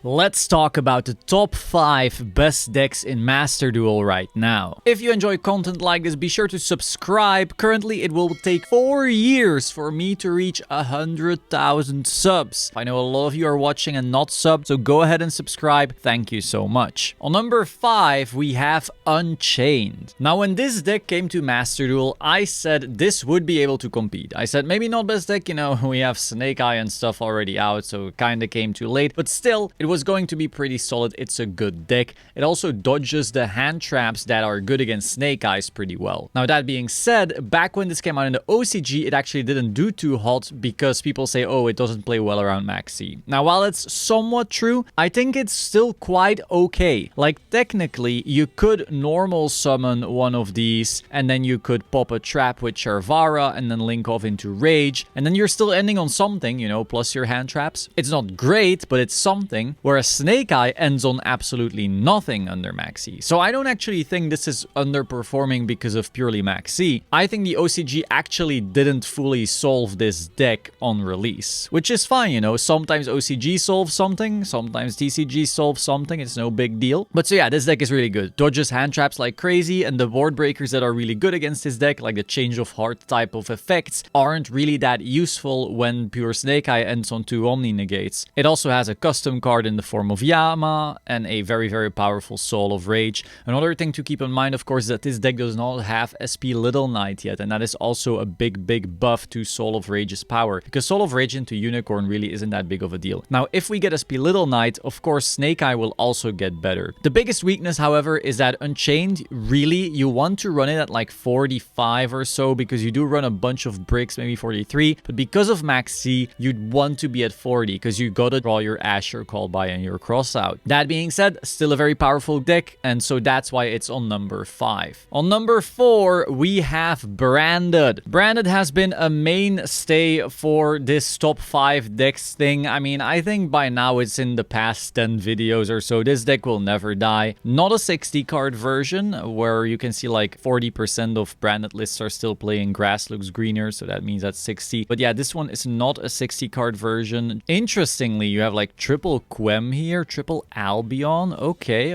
Let's talk about the top 5 best decks in Master Duel right now. If you enjoy content like this, be sure to subscribe. Currently, it will take 4 years for me to reach 100,000 subs. I know a lot of you are watching and not subbed, so go ahead and subscribe. Thank you so much. On number 5, we have Unchained. Now, when this deck came to Master Duel, I said this would be able to compete. I said maybe not best deck, we have Snake Eye and stuff already out, so it kinda came too late, but still, it was going to be pretty solid. It's a good deck. It also dodges the hand traps that are good against Snake Eyes pretty well. Now, that being said, back when this came out in the OCG, it actually didn't do too hot because people say, oh, it doesn't play well around Max C. Now, while it's somewhat true, I think it's still quite okay. Like, technically, you could normal summon one of these, and then you could pop a trap with Charvara, and then link off into Rage, and then you're still ending on something, plus your hand traps. It's not great, but it's something. Whereas Snake Eye ends on absolutely nothing under Maxi. So I don't actually think this is underperforming because of purely Maxi. I think the OCG actually didn't fully solve this deck on release, which is fine, Sometimes OCG solves something, sometimes TCG solves something. It's no big deal. But so yeah, this deck is really good. Dodges hand traps like crazy, and the board breakers that are really good against this deck, like the change of heart type of effects, aren't really that useful when pure Snake Eye ends on 2 Omni negates. It also has a custom card in the form of Yama and a very, very powerful Soul of Rage. Another thing to keep in mind, of course, is that this deck does not have SP Little Knight yet, and that is also a big buff to Soul of Rage's power, because Soul of Rage into Unicorn really isn't that big of a deal. Now, if we get SP Little Knight, of course, Snake Eye will also get better. The biggest weakness, however, is that Unchained, really, you want to run it at like 45 or so, because you do run a bunch of bricks, maybe 43, but because of Max C, you'd want to be at 40, because you gotta draw your Asher, Call by, and your Cross out. That being said, still a very powerful deck, and so that's why it's on number 5. On number 4, we have Branded. Branded has been a mainstay for this top 5 decks thing. I mean, I think by now it's in the past 10 videos or so. This deck will never die. Not a 60 card version where you can see like 40% of Branded lists are still playing Grass Looks Greener, so that means that's 60. But yeah, this one is not a 60 card version. Interestingly, you have like triple Quem here, triple Albion. Okay.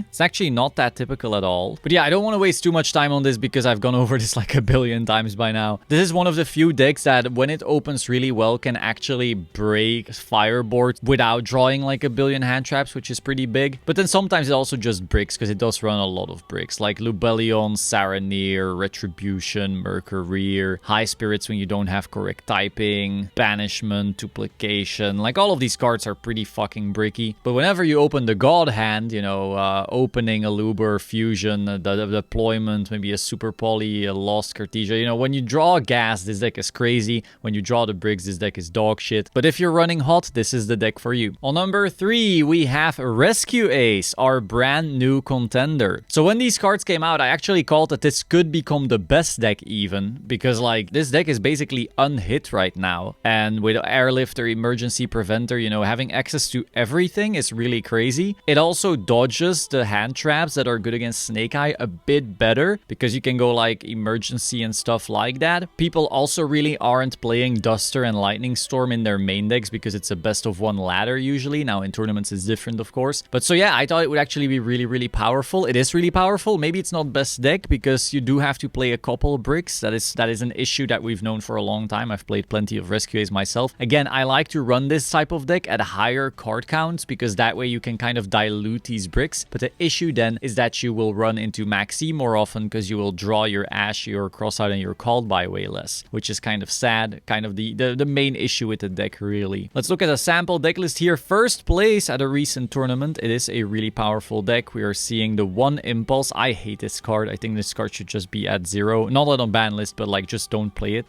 It's actually not that typical at all. But yeah, I don't want to waste too much time on this because I've gone over this like a billion times by now. This is one of the few decks that when it opens really well can actually break Fireboard without drawing like a billion hand traps, which is pretty big. But then sometimes it also just bricks because it does run a lot of bricks like Lubellion, Saranir, Retribution, Mercury, High Spirits when you don't have correct typing, Banishment, Duplication. Like all of these cards are pretty fucking bricky. But whenever you open the God Hand, opening a Luber, Fusion, the deployment, maybe a Super Poly, a Lost Cartesia, when you draw gas, this deck is crazy. When you draw the bricks, this deck is dog shit. But if you're running hot, this is the deck for you. On number 3, we have Rescue Ace, our brand new contender. So when these cards came out, I actually called that this could become the best deck even, because like this deck is basically unhit right now. And with Airlifter, Emergency Preventer, having access to everything is really crazy. It also dodges the hand traps that are good against Snake Eye a bit better because you can go like Emergency and stuff like that. People also really aren't playing Duster and Lightning Storm in their main decks because it's a best of 1 ladder usually. Now in tournaments it's different, of course. But so yeah, I thought it would actually be really, really powerful. It is really powerful. Maybe it's not best deck because you do have to play a couple bricks. That is an issue that we've known for a long time. I've played plenty of Rescue Ace myself. Again, I like to run this type of deck at higher card counts because that way you can kind of dilute these bricks. But the issue then is that you will run into Maxi more often because you will draw your Ash, your Crossout, and your Called by way less, which is kind of sad, kind of the main issue with the deck, really. Let's look at a sample deck list here. First place at a recent tournament. It is a really powerful deck. We are seeing the 1 Impulse. I hate this card. I think this card should just be at 0. Not on a ban list, but like just don't play it.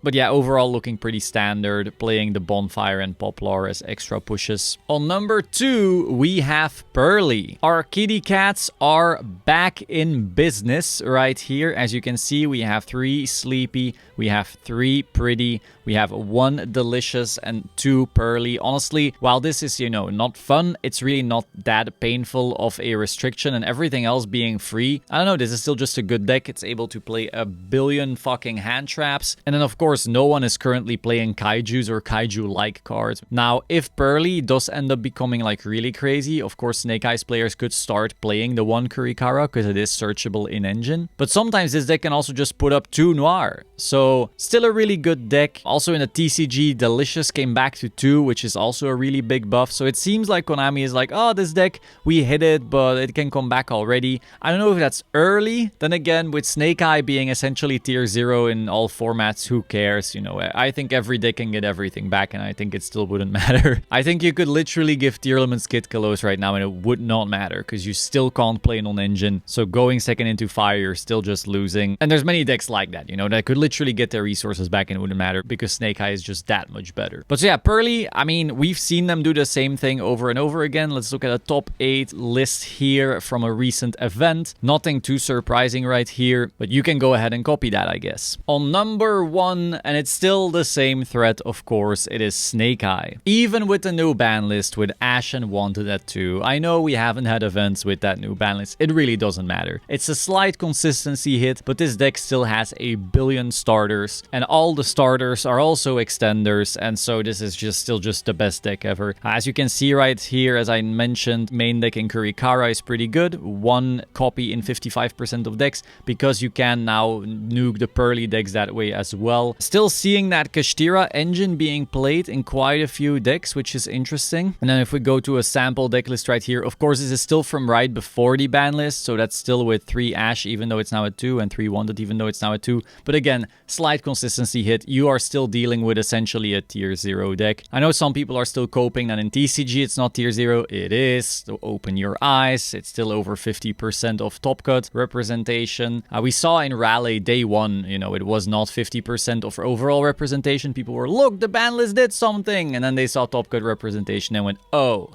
But yeah, overall looking pretty standard. Playing the Bonfire and Poplar as extra pushes. On number 2, we have Pearly. Our kitty cats are back in business right here. As you can see, we have 3 Sleepy, we have 3 Pretty, we have 1 Delicious, and 2 Pearly. Honestly, while this is, not fun, it's really not that painful of a restriction, and everything else being free. I don't know, this is still just a good deck. It's able to play a billion fucking hand traps. And then, of course, no one is currently playing Kaijus or Kaiju-like cards. Now, if Pearly does end end up becoming like really crazy. Of course, Snake Eyes players could start playing the 1 Kurikara because it is searchable in engine. But sometimes this deck can also just put up 2 Noir. So still a really good deck. Also in the TCG, Delicious came back to 2, which is also a really big buff. So it seems like Konami is like, oh, this deck, we hit it, but it can come back already. I don't know if that's early. Then again, with Snake Eye being essentially tier 0 in all formats, who cares? You know, I think every deck can get everything back, and I think it still wouldn't matter. I think you could literally give Tearlaments Kid Kalos right now, and it would not matter, because you still can't play non-engine. So going second into fire, you're still just losing. And there's many decks like that, you know, that could literally get their resources back and it wouldn't matter, because Snake Eye is just that much better. But so yeah, Pearly, I mean, we've seen them do the same thing over and over again. Let's look at a top 8 list here from a recent event. Nothing too surprising right here, but you can go ahead and copy that, I guess. On number 1, and it's still the same threat, of course, it is Snake Eye. Even with the new ban list with Ash and Wanted at 2, I know we haven't had events with that new ban list. It really doesn't matter. It's a slight consistency hit, but this deck still has a billion starters, and all the starters are also extenders, and so this is still just the best deck ever. As you can see right here, as I mentioned, main deck in Kurikara is pretty good. 1 copy in 55% of decks, because you can now nuke the Pearly decks that way as well. Still seeing that Kashtira engine being played in quite a few decks, which is interesting. And then if we go to a sample deck list right here, of course this is still from right before the ban list, so that's still with 3 Ash even though it's now at 2, and 3 Wanted even though it's now at 2. But again, slight consistency hit. You are still dealing with essentially a tier 0 deck. I know some people are still coping that in TCG it's not tier 0. It is, so open your eyes. It's still over 50% of top cut representation. We saw in Raleigh day 1, you know, it was not 50% of overall representation. People were, look, the ban list did something, and then they saw top cut representation and went, oh,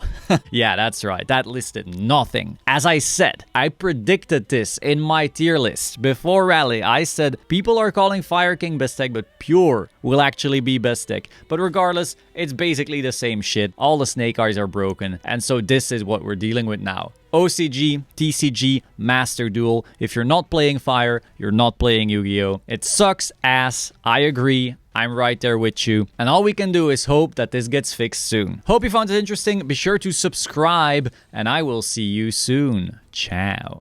yeah, that's right, that list did nothing. As I said, I predicted this in my tier list before Raleigh. I said people are calling Fire King best deck, but Pure will actually be best deck. But regardless, it's basically the same shit. All the Snake Eyes are broken, and so this is what we're dealing with now. OCG, TCG, Master Duel. If you're not playing Fire, you're not playing Yu-Gi-Oh! It sucks ass. I agree. I'm right there with you. And all we can do is hope that this gets fixed soon. Hope you found it interesting. Be sure to subscribe, and I will see you soon. Ciao.